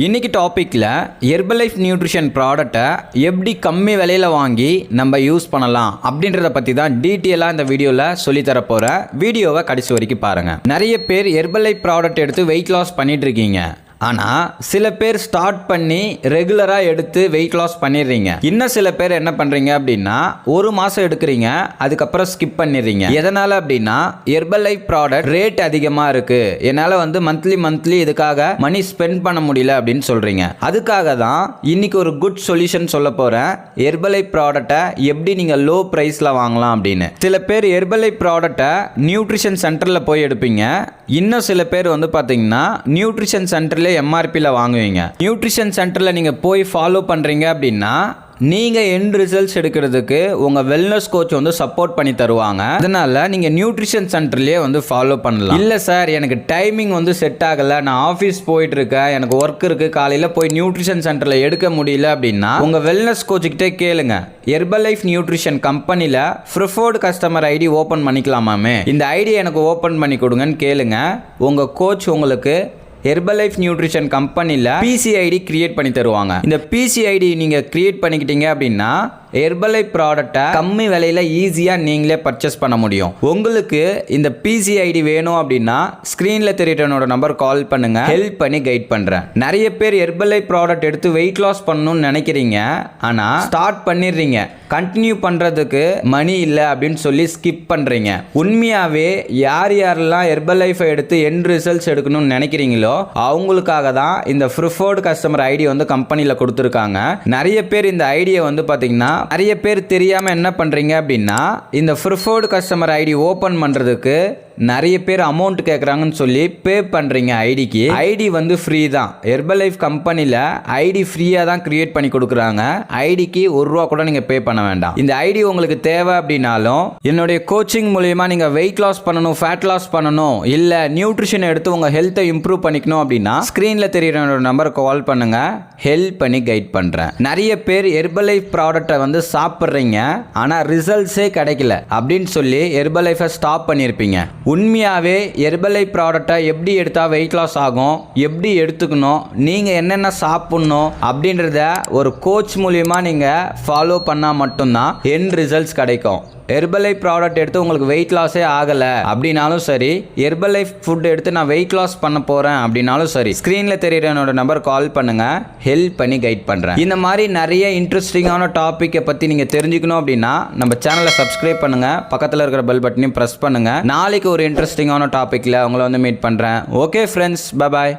இன்னைக்கு டாப்பிக்கில் Herbalife nutrition ப்ராடக்டை எப்படி கம்மி விலையில் வாங்கி நம்ம யூஸ் பண்ணலாம் அப்படின்றத பற்றி தான் டீட்டெயிலாக இந்த வீடியோவில் சொல்லித்தர போகிறேன். வீடியோவை கடைசி வரைக்கும் பாருங்கள். நிறைய பேர் ஹெர்பலைஃப் ப்ராடக்ட் எடுத்து வெயிட் லாஸ் பண்ணிட்டு இருக்கீங்க. ஆனால் சில பேர் ஸ்டார்ட் பண்ணி ரெகுலராக எடுத்து வெயிட் லாஸ் பண்ணிடுறீங்க. இன்னும் சில பேர் என்ன பண்ணுறீங்க அப்படின்னா ஒரு மாதம் எடுக்கிறீங்க, அதுக்கப்புறம் ஸ்கிப் பண்ணிடுறீங்க. எதனால் அப்படின்னா ஹெர்பலைஃப் ப்ராடக்ட் ரேட் அதிகமாக இருக்குது, என்னால் மந்த்லி இதுக்காக மணி ஸ்பெண்ட் பண்ண முடியல அப்படின்னு சொல்கிறீங்க. அதுக்காக தான் இன்னைக்கு ஒரு குட் சொல்யூஷன் சொல்ல போகிறேன். ஹெர்பலைஃப் ப்ராடக்டை எப்படி நீங்கள் லோ ப்ரைஸில் வாங்கலாம் அப்படின்னு. சில பேர் ஹெர்பலைஃப் ப்ராடக்டை நியூட்ரிஷன் சென்டரில் போய் எடுப்பீங்க. இன்னும் சில பேர் பார்த்தீங்கன்னா நியூட்ரிஷன் சென்டர்ல எம்ஆர்பியில் வாங்குவீங்க. நியூட்ரிஷன் சென்டரில் நீங்கள் போய் ஃபாலோ பண்ணுறீங்க அப்படின்னா நீங்கள் எண்ட் ரிசல்ட்ஸ் எடுக்கிறதுக்கு உங்கள் வெல்னஸ் கோச் சப்போர்ட் பண்ணி தருவாங்க. அதனால் நீங்கள் நியூட்ரிஷன் சென்டர்லேயே ஃபாலோ பண்ணலாம். இல்லை சார், எனக்கு டைமிங் செட் ஆகலை, நான் ஆஃபீஸ் போயிட்டு இருக்கேன், எனக்கு ஒர்க் இருக்குது, காலையில் போய் நியூட்ரிஷன் சென்டரில் எடுக்க முடியல அப்படின்னா உங்கள் வெல்னஸ் கோச்சுக்கிட்டே கேளுங்க. ஹெர்பலைஃப் நியூட்ரிஷன் கம்பெனியில் ப்ரிஃபர்டு கஸ்டமர் ஐடி ஓப்பன் பண்ணிக்கலாமாமே, இந்த ஐடி எனக்கு ஓப்பன் பண்ணி கொடுங்கன்னு கேளுங்க. உங்கள் கோச் உங்களுக்கு ஹெர்பலைஃப் நியூட்ரிஷன் கம்பெனியில் பிசிஐடி கிரியேட் பண்ணி தருவாங்க. இந்த பிசிஐடி நீங்கள் கிரியேட் பண்ணிக்கிட்டீங்க அப்படின்னா ஹெர்பலைஃப் ப்ராடக்டை கம்மி விலையில் ஈஸியாக நீங்களே பர்ச்சேஸ் பண்ண முடியும். உங்களுக்கு இந்த பிசிஐடி வேணும் அப்படின்னா ஸ்க்ரீனில் தெரியுற நம்பர் கால் பண்ணுங்க, ஹெல்ப் பண்ணி கைட் பண்ணுறேன். நிறைய பேர் ஹெர்பலைஃப் ப்ராடக்ட் எடுத்து வெயிட் லாஸ் பண்ணணும்னு நினைக்கிறீங்க, ஆனால் ஸ்டார்ட் பண்ணிடுறீங்க, கண்டினியூ பண்ணுறதுக்கு மணி இல்லை அப்படின்னு சொல்லி ஸ்கிப் பண்ணுறீங்க. உண்மையாகவே யாரெல்லாம் ஹெர்பலைஃபை எடுத்து எண்ட் ரிசல்ட்ஸ் எடுக்கணும்னு நினைக்கிறீங்களோ அவங்களுக்காக தான் இந்த ப்ரிஃபர்டு கஸ்டமர் ஐடி கம்பெனியில் கொடுத்துருக்காங்க. நிறைய பேர் இந்த ஐடியை பார்த்தீங்கன்னா நிறைய பேர் தெரியாம என்ன பண்றீங்க அப்படின்னா இந்த ப்ரிஃபர்டு கஸ்டமர் ஐடி ஓபன் பண்றதுக்கு நிறைய பேர் அமௌண்ட் கேட்குறாங்கன்னு சொல்லி பே பண்ணுறீங்க. ஐடிக்கு ஐடி ஃப்ரீ தான். ஹெர்பலைஃப் கம்பெனியில் ஐடி ஃப்ரீயாக தான் கிரியேட் பண்ணி கொடுக்குறாங்க. ஐடிக்கு ₹1 கூட நீங்கள் பே பண்ண வேண்டாம். இந்த ஐடி உங்களுக்கு தேவை அப்படின்னாலும் என்னுடைய கோச்சிங் மூலயமா நீங்கள் வெயிட் லாஸ் பண்ணணும், ஃபேட் லாஸ் பண்ணணும், இல்லை நியூட்ரிஷன் எடுத்து உங்கள் ஹெல்த்தை இம்ப்ரூவ் பண்ணிக்கணும் அப்படின்னா ஸ்க்ரீனில் தெரியுற நம்பர் கால் பண்ணுங்க, ஹெல்ப் பண்ணி கைட் பண்ணுறேன். நிறைய பேர் ஹெர்பலைஃப் ப்ராடக்டை சாப்பிட்றீங்க, ஆனால் ரிசல்ட்ஸே கிடைக்கல அப்படின்னு சொல்லி ஹெர்பலைஃபை ஸ்டாப் பண்ணியிருப்பீங்க. உண்மையாகவே ஹெர்பலைஃப் ப்ராடக்டை எப்படி எடுத்தால் வெயிட் லாஸ் ஆகும், எப்படி எடுத்துக்கணும், நீங்கள் என்னென்ன சாப்பிட்ணும் அப்படின்றத ஒரு கோச் மூலிமா நீங்கள் ஃபாலோ பண்ணால் மட்டும்தான் எண்ட் ரிசல்ட்ஸ் கிடைக்கும். ஹெர்பலைஃப் ப்ராடக்ட் எடுத்து உங்களுக்கு வெயிட் லாஸே ஆகலை அப்படின்னாலும் சரி, ஹெர்பலைஃப் ஃபுட் எடுத்து நான் வெயிட் லாஸ் பண்ண போகிறேன் அப்படின்னாலும் சரி, ஸ்க்ரீனில் தெரியுற என்னோட நம்பர் கால் பண்ணுங்கள், ஹெல்ப் பண்ணி கைட் பண்ணுறேன். இந்த மாதிரி நிறைய இன்ட்ரெஸ்டிங்கான டாப்பிக்கை பற்றி நீங்கள் தெரிஞ்சுக்கணும் அப்படின்னா நம்ம சேனலை சப்ஸ்கிரைப் பண்ணுங்கள், பக்கத்தில் இருக்கிற பெல் பட்டனையும் ப்ரெஸ் பண்ணுங்கள். நாளைக்கு ஒரு இன்ட்ரெஸ்டிங்கான டாப்பிக்கில் உங்களை மீட் பண்ணுறேன். Okay friends, bye bye.